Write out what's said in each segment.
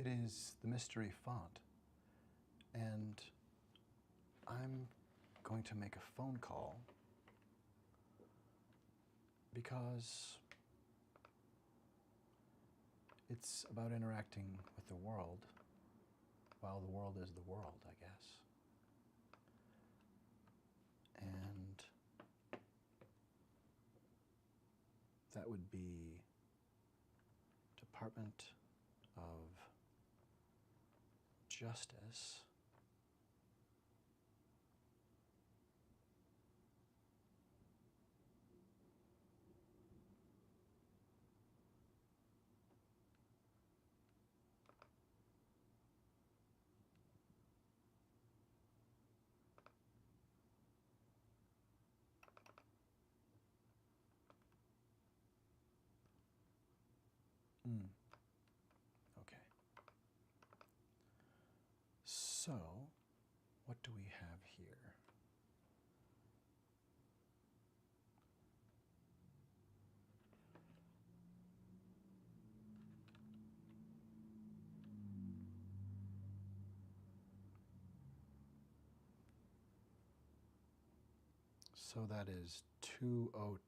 is the mystery font. And I'm going to make a phone call because it's about interacting with the world while the world is the world, I guess. And that would be Department of Justice. Okay. So, what do we have here? So that is 202-514-2000.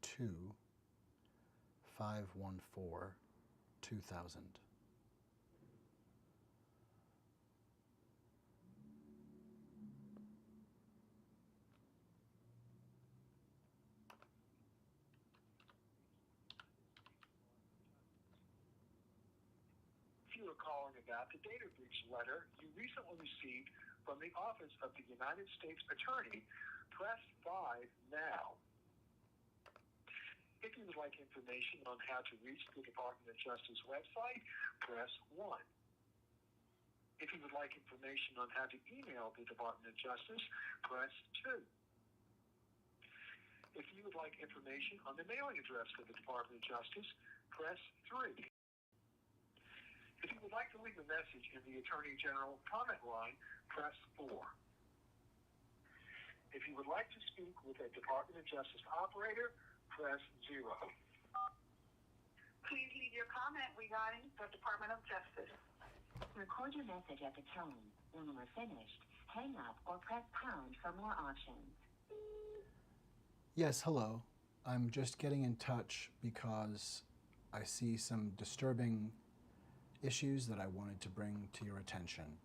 If you are calling about the data breach letter you recently received from the Office of the United States Attorney, press 5 now. If you would like information on how to reach the Department of Justice website, press 1. If you would like information on how to email the Department of Justice, press 2. If you would like information on the mailing address for the Department of Justice, press 3. If you would like to leave a message in the Attorney General comment line, press 4. If you would like to speak with a Department of Justice operator, press 0. Please leave your comment regarding the Department of Justice. Record your message at the tone. When you are finished, hang up or press pound for more options. Yes, hello. I'm just getting in touch because I see some disturbing issues that I wanted to bring to your attention.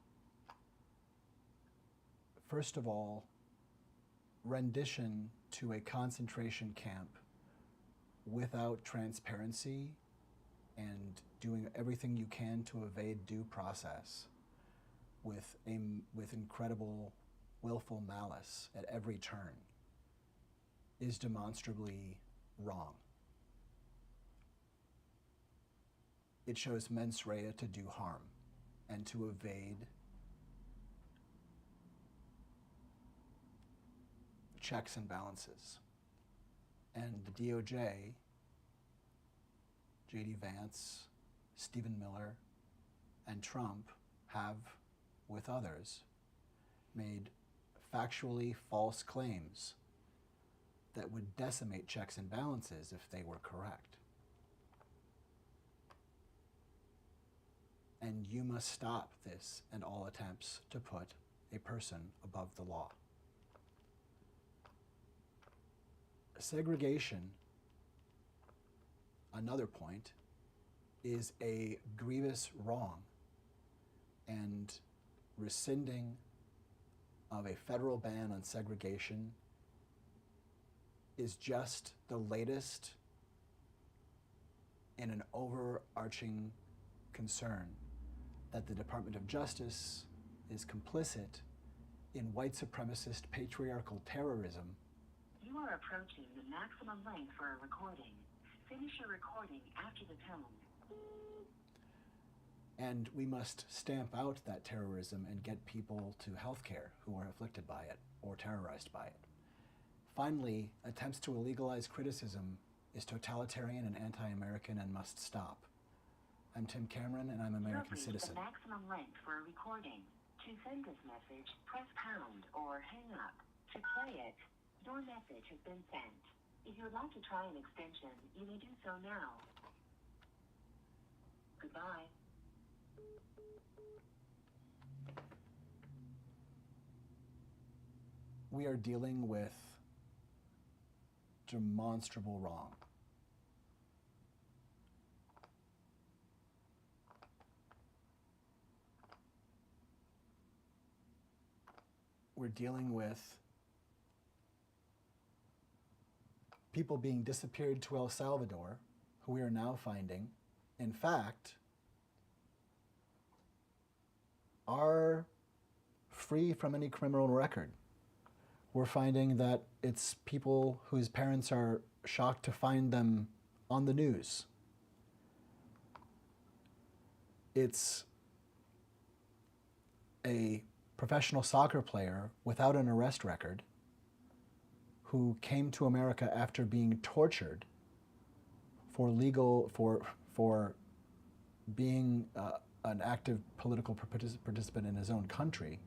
First of all, rendition to a concentration camp without transparency and doing everything you can to evade due process with incredible willful malice at every turn is demonstrably wrong. It shows mens rea to do harm and to evade checks and balances. And the DOJ, J.D. Vance, Stephen Miller, and Trump have, with others, made factually false claims that would decimate checks and balances if they were correct. And you must stop this and all attempts to put a person above the law. Segregation, another point, is a grievous wrong, and rescinding of a federal ban on segregation is just the latest in an overarching concern that the Department of Justice is complicit in white supremacist patriarchal terrorism. You are approaching the maximum length for a recording. Finish your recording after the tone. And we must stamp out that terrorism and get people to healthcare who are afflicted by it or terrorized by it. Finally, attempts to illegalize criticism is totalitarian and anti-American and must stop. I'm Tim Cameron, and I'm an American citizen. The maximum length for a recording. To send this message, press pound or hang up. To play it, your message has been sent. If you would like to try an extension, you may do so now. Goodbye. we are dealing with demonstrable wrong. We're dealing with people being disappeared to El Salvador, who we are now finding, in fact, are free from any criminal record. We're finding that it's people whose parents are shocked to find them on the news. It's a professional soccer player without an arrest record who came to America after being tortured for being an active political participant in his own country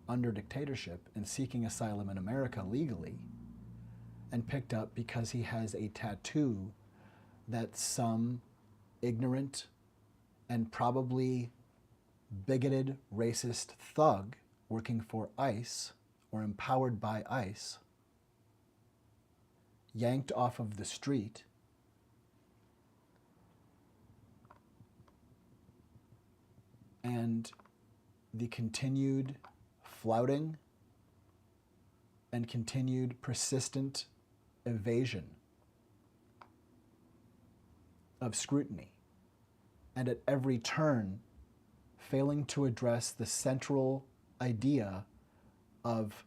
under dictatorship and seeking asylum in America legally, and picked up because he has a tattoo that some ignorant and probably bigoted racist thug working for ICE or empowered by ICE yanked off of the street and the continued flouting and continued persistent evasion of scrutiny, and at every turn failing to address the central idea of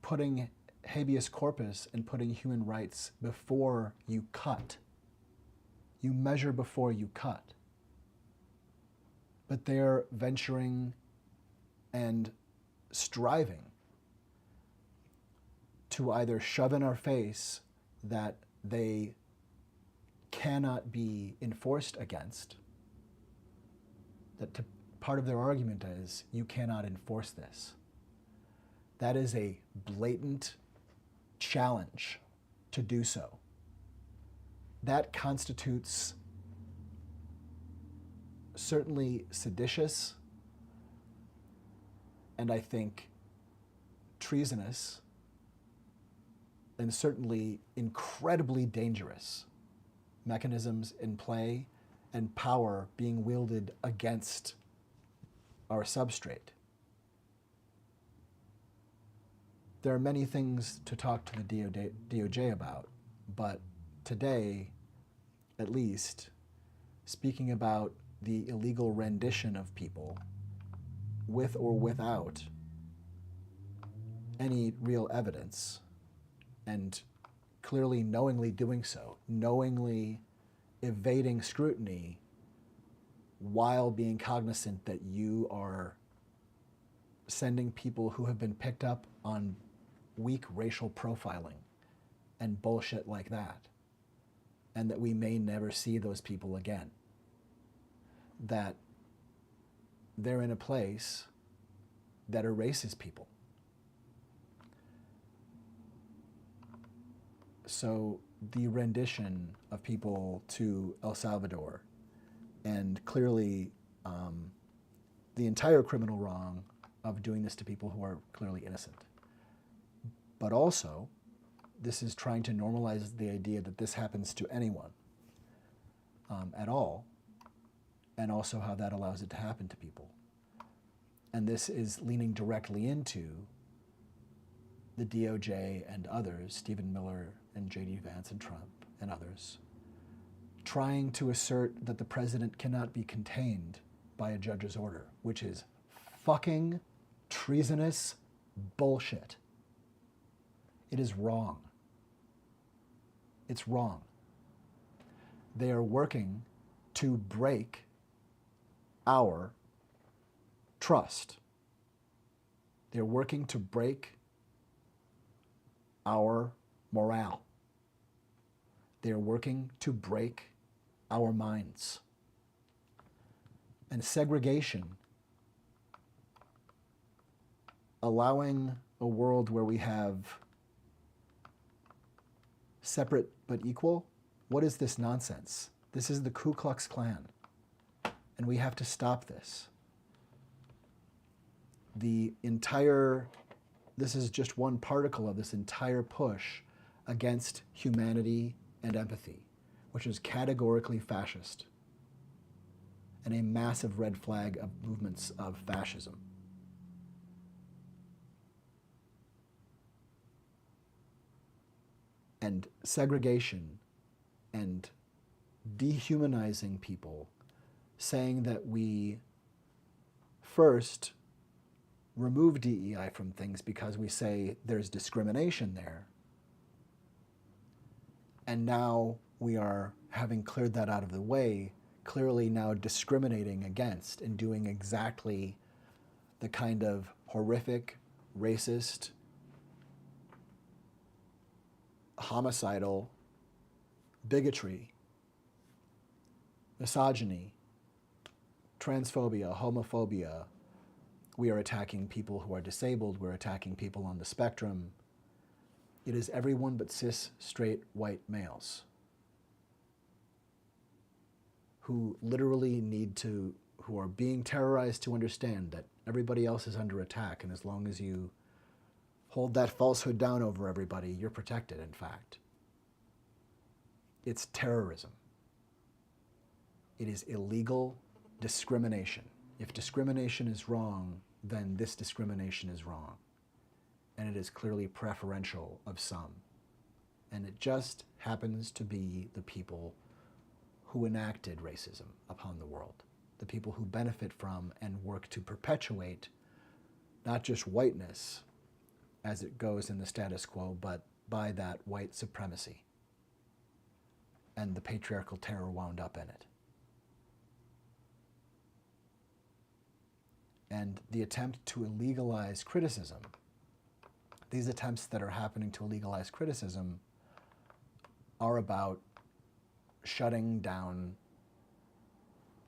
putting habeas corpus and putting human rights before you cut. You measure before you cut. But they're venturing and striving to either shove in our face that they cannot be enforced against, that part of their argument is, you cannot enforce this. That is a blatant challenge to do so. That constitutes certainly seditious and I think treasonous and certainly incredibly dangerous mechanisms in play and power being wielded against our substrate. There are many things to talk to the DOJ about, but today, at least, speaking about the illegal rendition of people with or without any real evidence, and clearly knowingly doing so, knowingly evading scrutiny while being cognizant that you are sending people who have been picked up on weak racial profiling and bullshit like that, and that we may never see those people again. That they're in a place that erases people. So the rendition of people to El Salvador, and clearly the entire criminal wrong of doing this to people who are clearly innocent. But also, this is trying to normalize the idea that this happens to anyone at all, and also how that allows it to happen to people. And this is leaning directly into the DOJ and others, Stephen Miller and J.D. Vance and Trump and others, trying to assert that the president cannot be contained by a judge's order, which is fucking treasonous bullshit. It is wrong. It's wrong. They are working to break our trust. They're working to break our morale. They're working to break our minds. And segregation, allowing a world where we have separate but equal, what is this nonsense? This is the Ku Klux Klan, and we have to stop this. The entire this is just one particle of this entire push against humanity and empathy, which is categorically fascist and a massive red flag of movements of fascism. And segregation and dehumanizing people, saying that we first remove DEI from things because we say there's discrimination there. And now we are, having cleared that out of the way, clearly now discriminating against and doing exactly the kind of horrific, racist, homicidal bigotry, misogyny, transphobia, homophobia. We are attacking people who are disabled. We're attacking people on the spectrum. It is everyone but cis, straight, white males who literally who are being terrorized to understand that everybody else is under attack, and as long as you hold that falsehood down over everybody, you're protected, in fact. It's terrorism. It is illegal discrimination. If discrimination is wrong, then this discrimination is wrong. And it is clearly preferential of some. And it just happens to be the people who enacted racism upon the world, the people who benefit from and work to perpetuate not just whiteness as it goes in the status quo, but by that white supremacy and the patriarchal terror wound up in it. And the attempt to illegalize criticism, these attempts that are happening to illegalize criticism are about shutting down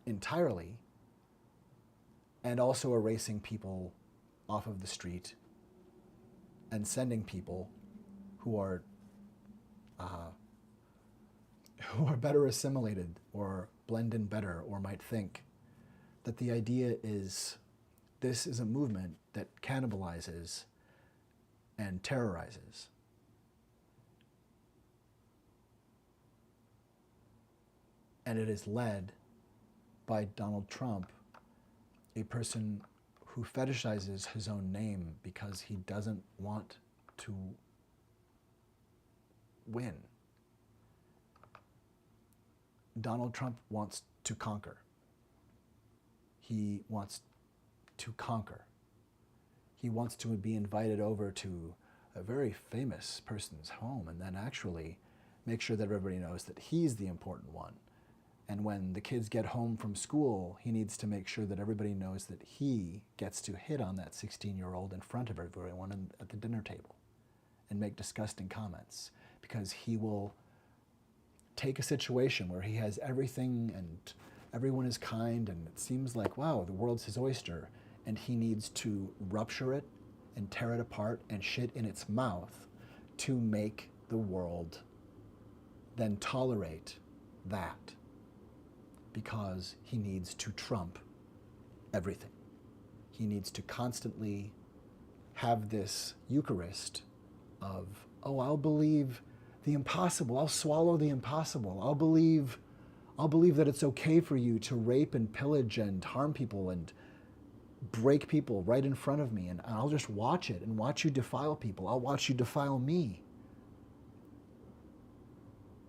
entirely and also erasing people off of the street and sending people who are better assimilated or blend in better or might think that the idea is this is a movement that cannibalizes and terrorizes. And it is led by Donald Trump, a person who fetishizes his own name because he doesn't want to win. Donald Trump wants to conquer. He wants to conquer. He wants to be invited over to a very famous person's home and then actually make sure that everybody knows that he's the important one. And when the kids get home from school, he needs to make sure that everybody knows that he gets to hit on that 16-year-old in front of everyone at the dinner table and make disgusting comments, because he will take a situation where he has everything and everyone is kind and it seems like, wow, the world's his oyster, and he needs to rupture it and tear it apart and shit in its mouth to make the world then tolerate that, because he needs to trump everything. He needs to constantly have this Eucharist of, oh, I'll believe the impossible. I'll swallow the impossible. I'll believe that it's okay for you to rape and pillage and harm people and break people right in front of me, and I'll just watch it and watch you defile people. I'll watch you defile me.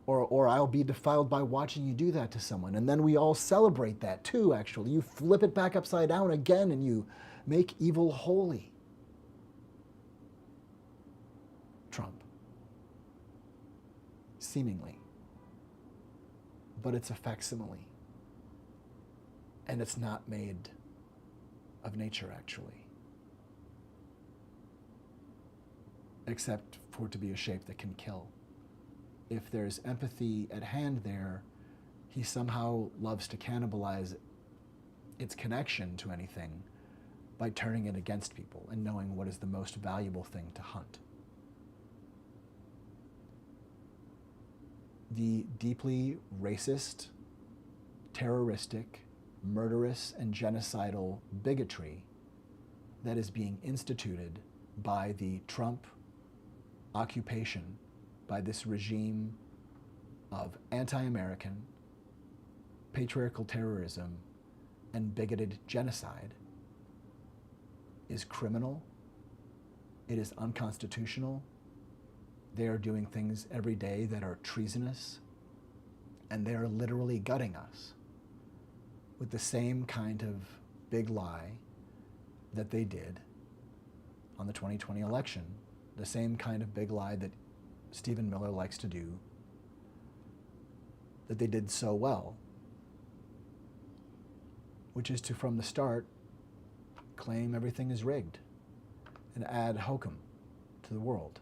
Or I'll be defiled by watching you do that to someone. And then we all celebrate that too, actually. You flip it back upside down again and you make evil holy. Trump. Seemingly. But it's a facsimile. And it's not made of nature, actually. Except for it to be a shape that can kill. If there's empathy at hand there, he somehow loves to cannibalize its connection to anything by turning it against people and knowing what is the most valuable thing to hunt. The deeply racist, terroristic, murderous, and genocidal bigotry that is being instituted by the Trump occupation, by this regime of anti-American, patriarchal terrorism, and bigoted genocide is criminal. It is unconstitutional. They are doing things every day that are treasonous, and they are literally gutting us with the same kind of big lie that they did on the 2020 election, the same kind of big lie that Stephen Miller likes to do, that they did so well, which is to, from the start, claim everything is rigged and ad hokum to the world.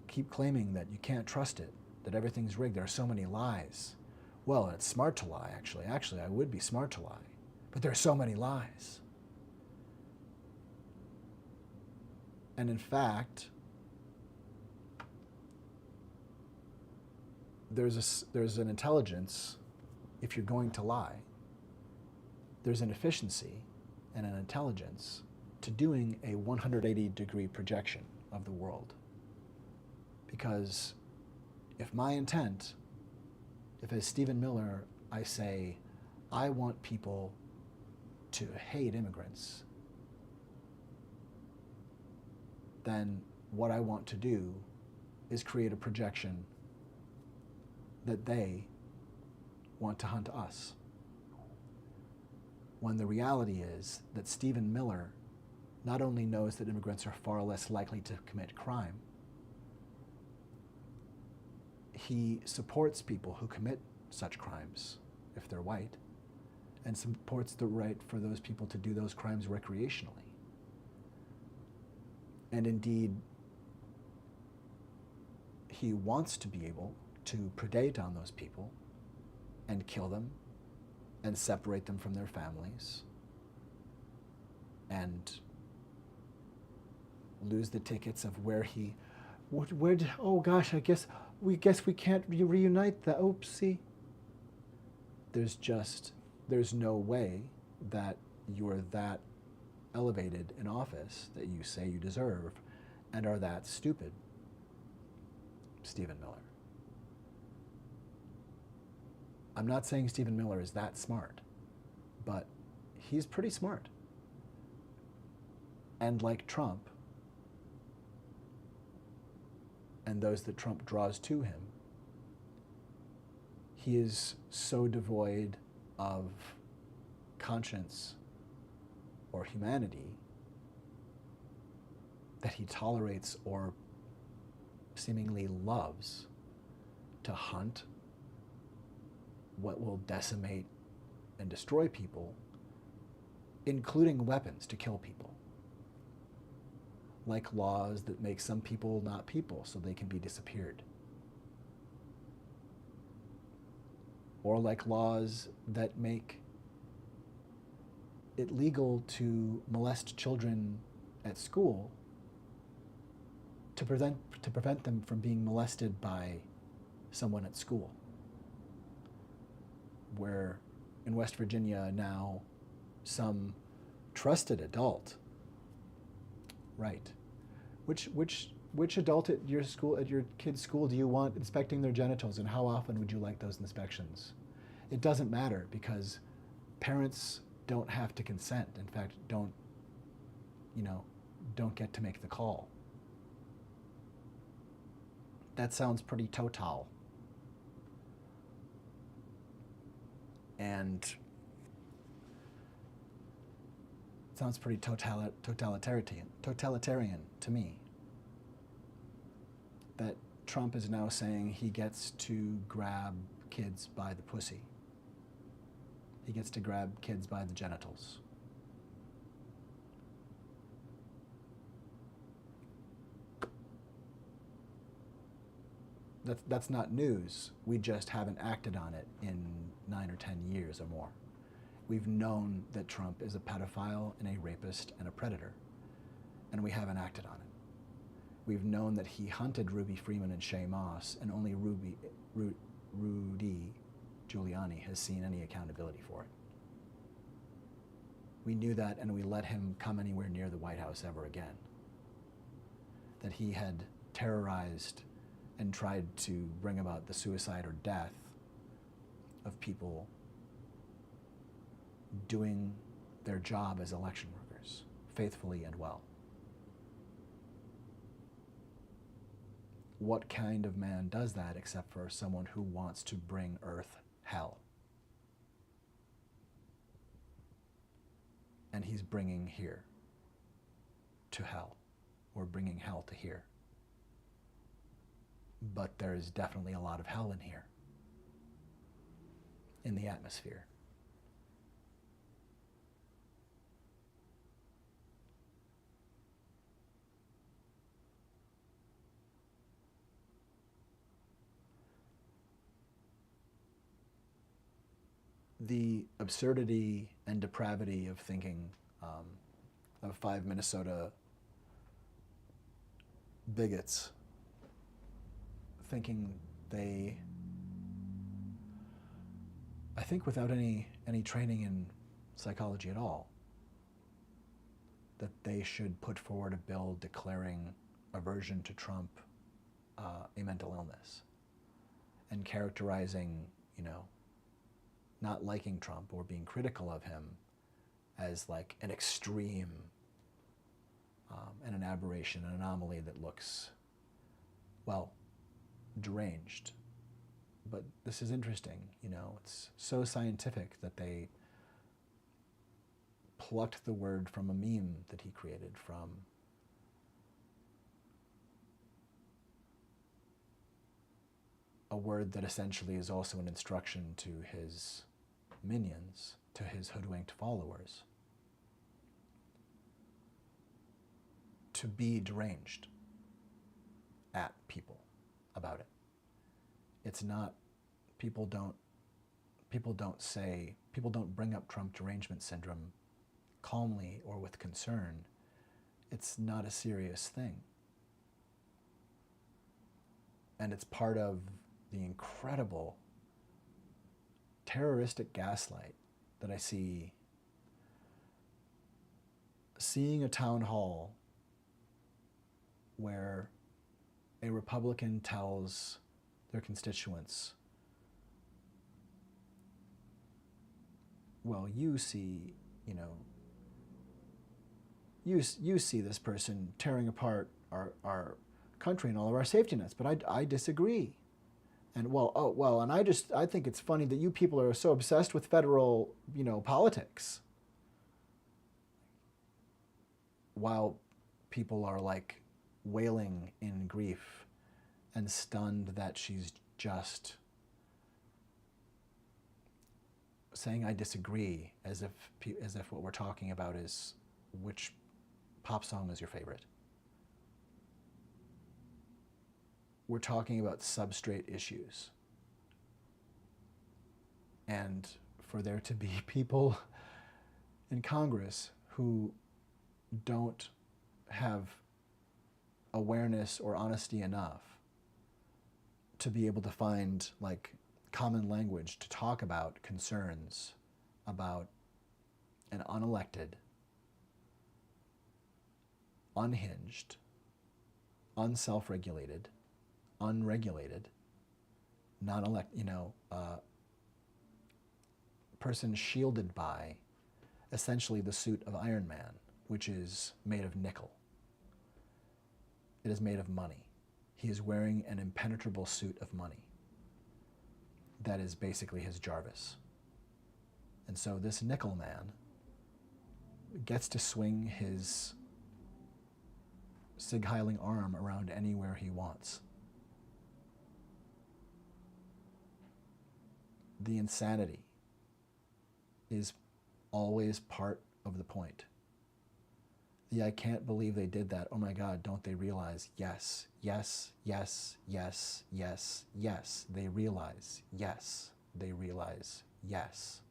Keep claiming that you can't trust it, that everything's rigged. There are so many lies. Well, it's smart to lie, actually. Actually, I would be smart to lie. But there are so many lies. And in fact, there's an intelligence if you're going to lie. There's an efficiency and an intelligence to doing a 180-degree projection of the world. Because if my intent, if as Stephen Miller I say, I want people to hate immigrants, then what I want to do is create a projection that they want to hunt us. When the reality is that Stephen Miller not only knows that immigrants are far less likely to commit crime, he supports people who commit such crimes if they're white, and supports the right for those people to do those crimes recreationally. And indeed, he wants to be able to predate on those people and kill them and separate them from their families and lose the tickets of where he, oh gosh, I guess we can't reunite the oopsie. There's no way that you're that elevated in office that you say you deserve and are that stupid, Stephen Miller. I'm not saying Stephen Miller is that smart, but he's pretty smart. And like Trump, and those that Trump draws to him, he is so devoid of conscience or humanity that he tolerates or seemingly loves to hunt what will decimate and destroy people, including weapons to kill people. Like laws that make some people not people so they can be disappeared. Or like laws that make it legal to molest children at school to prevent them from being molested by someone at school. Where in West Virginia now some trusted adult, right? Which adult at your school, at your kid's school, do you want inspecting their genitals, and how often would you like those inspections? It doesn't matter, because parents don't have to consent. In fact, don't get to make the call. That sounds pretty total. And it sounds pretty totalitarian to me. That Trump is now saying he gets to grab kids by the pussy. He gets to grab kids by the genitals. That's not news. We just haven't acted on it in 9 or 10 years or more. We've known that Trump is a pedophile and a rapist and a predator, and we haven't acted on it. We've known that he hunted Ruby Freeman and Shay Moss, and only Rudy Giuliani has seen any accountability for it. We knew that, and we let him come anywhere near the White House ever again. that he had terrorized and tried to bring about the suicide or death of people doing their job as election workers, faithfully and well. What kind of man does that except for someone who wants to bring Earth hell? And he's bringing here to hell, or bringing hell to here. But there is definitely a lot of hell in here, in the atmosphere. The absurdity and depravity of thinking of 5 Minnesota bigots thinking I think without any training in psychology at all, that they should put forward a bill declaring aversion to Trump a mental illness and characterizing, not liking Trump or being critical of him as like an extreme and an aberration, an anomaly that looks, well, deranged. But this is interesting, it's so scientific that they plucked the word from a meme that he created from a word that essentially is also an instruction to his minions, to his hoodwinked followers, to be deranged at people about it. It's not, people don't bring up Trump derangement syndrome calmly or with concern. It's not a serious thing. And it's part of the incredible terroristic gaslight that I see. Seeing a town hall where a Republican tells their constituents, well, you see this person tearing apart our country and all of our safety nets, but I disagree. And and I think it's funny that you people are so obsessed with federal, politics. While people are like wailing in grief and stunned that she's just saying I disagree, as if what we're talking about is which pop song is your favorite. We're talking about substrate issues. And for there to be people in Congress who don't have awareness or honesty enough to be able to find like common language to talk about concerns about an unelected, unhinged, unself-regulated, unregulated, person shielded by essentially the suit of Iron Man, which is made of nickel. It is made of money. He is wearing an impenetrable suit of money. That is basically his Jarvis. And so this nickel man gets to swing his Sig Heiling arm around anywhere he wants. The insanity is always part of the point. The I can't believe they did that. Oh my God, don't they realize? Yes, yes, yes, yes, yes, yes. They realize. Yes, they realize. Yes.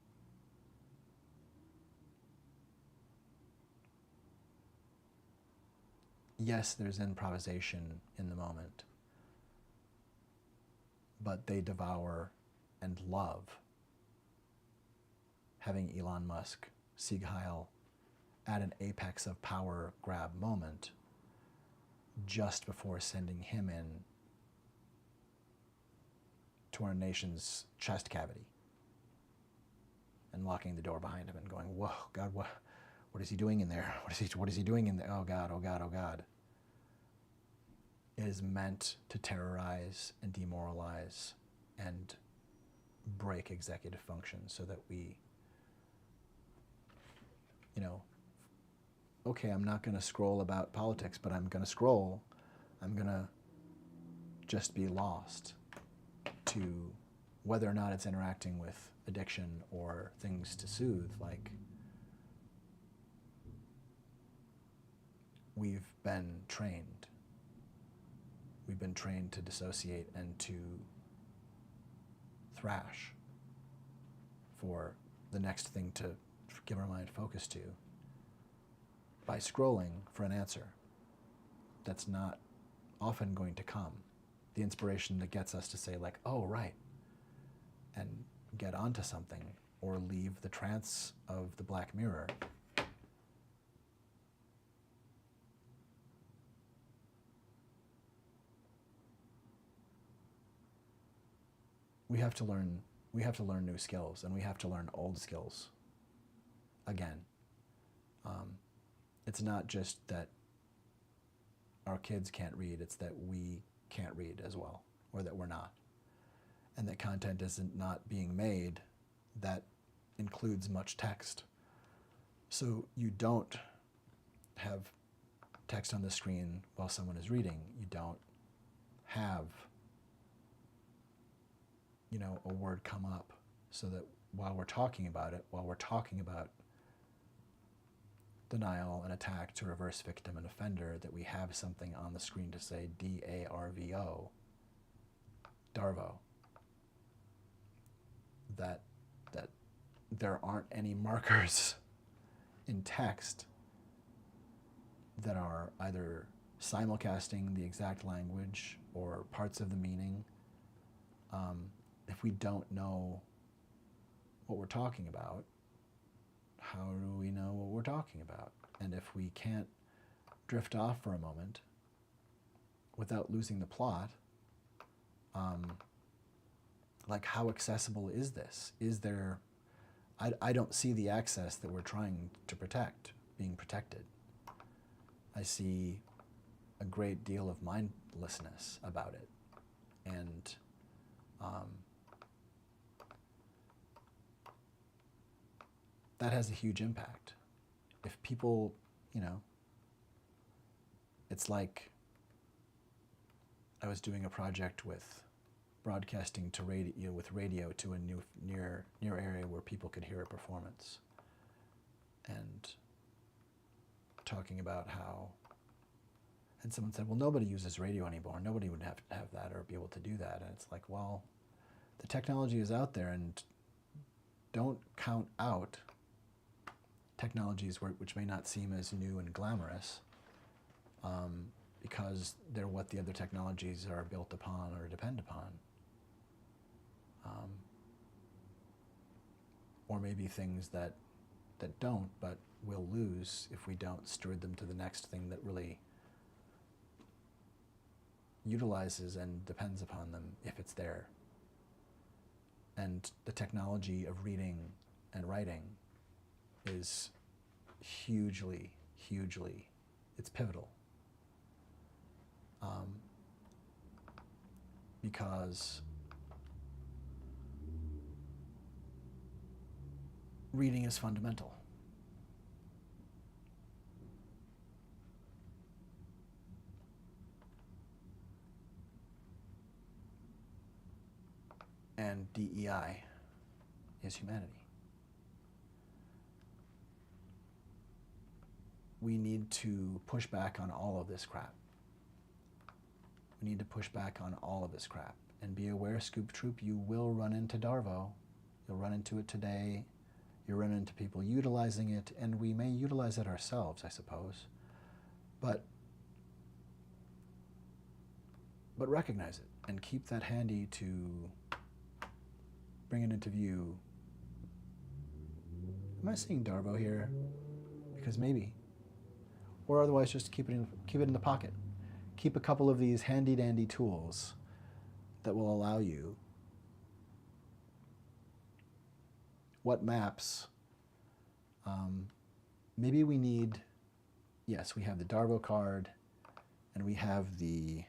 Yes, there's improvisation in the moment, but they devour and love having Elon Musk, Sieg Heil, at an apex of power grab moment, just before sending him in to our nation's chest cavity and locking the door behind him and going, whoa, God, what is he doing in there? What is he doing in there? Oh God, oh God, oh God. It is meant to terrorize and demoralize and break executive function so that we, okay, I'm not going to scroll about politics, but I'm going to scroll. I'm going to just be lost to whether or not it's interacting with addiction or things to soothe. Like, we've been trained. We've been trained to dissociate and to thrash for the next thing to give our mind focus to by scrolling for an answer that's not often going to come. The inspiration that gets us to say, like, oh, right, and get onto something or leave the trance of the Black Mirror. We have to learn new skills, and we have to learn old skills again. It's not just that our kids can't read, it's that we can't read as well, or that we're not. And that content isn't not being made that includes much text. So you don't have text on the screen while someone is reading. You don't have, a word come up so that while we're talking about it, while we're talking about denial and attack to reverse victim and offender, that we have something on the screen to say DARVO, DARVO. That there aren't any markers in text that are either simulcasting the exact language or parts of the meaning. If we don't know what we're talking about, how do we know what we're talking about? And if we can't drift off for a moment without losing the plot, like, how accessible is this? Is there, I don't see the access that we're trying to protect being protected. I see a great deal of mindlessness about it. And that has a huge impact. If people, it's like I was doing a project with broadcasting to radio, with radio to a near area where people could hear a performance, and talking about how, and someone said, well, nobody uses radio anymore. Nobody would have to have that or be able to do that. And it's like, well, the technology is out there, and don't count out technologies which may not seem as new and glamorous because they're what the other technologies are built upon or depend upon. Or maybe things that don't, but will lose if we don't steward them to the next thing that really utilizes and depends upon them if it's there. And the technology of reading and writing is hugely, it's pivotal. Because reading is fundamental. And DEI is humanity. We need to push back on all of this crap. We need to push back on all of this crap. And be aware, Scoop Troop, you will run into DARVO. You'll run into it today. You'll run into people utilizing it, and we may utilize it ourselves, I suppose. But recognize it and keep that handy to bring it into view. Am I seeing DARVO here? Because maybe. Or otherwise just keep it in the pocket. keep a couple of these handy dandy tools that will allow you what maps. Maybe we need, yes, we have the Darbo card, and we have the,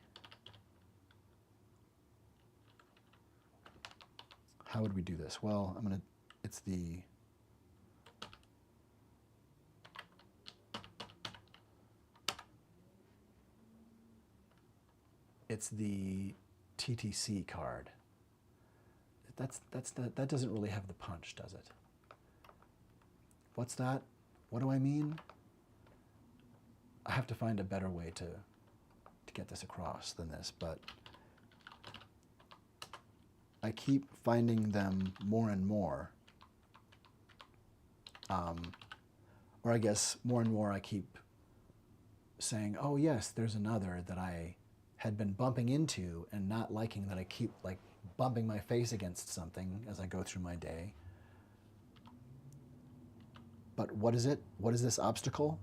how would we do this? Well, it's the TTC card. That doesn't really have the punch, does it? What's that? What do I mean? I have to find a better way to get this across than this, but I keep finding them more and more. Or I guess more and more I keep saying, oh yes, there's another that I had been bumping into and not liking, that I keep like bumping my face against something as I go through my day. But what is it? What is this obstacle?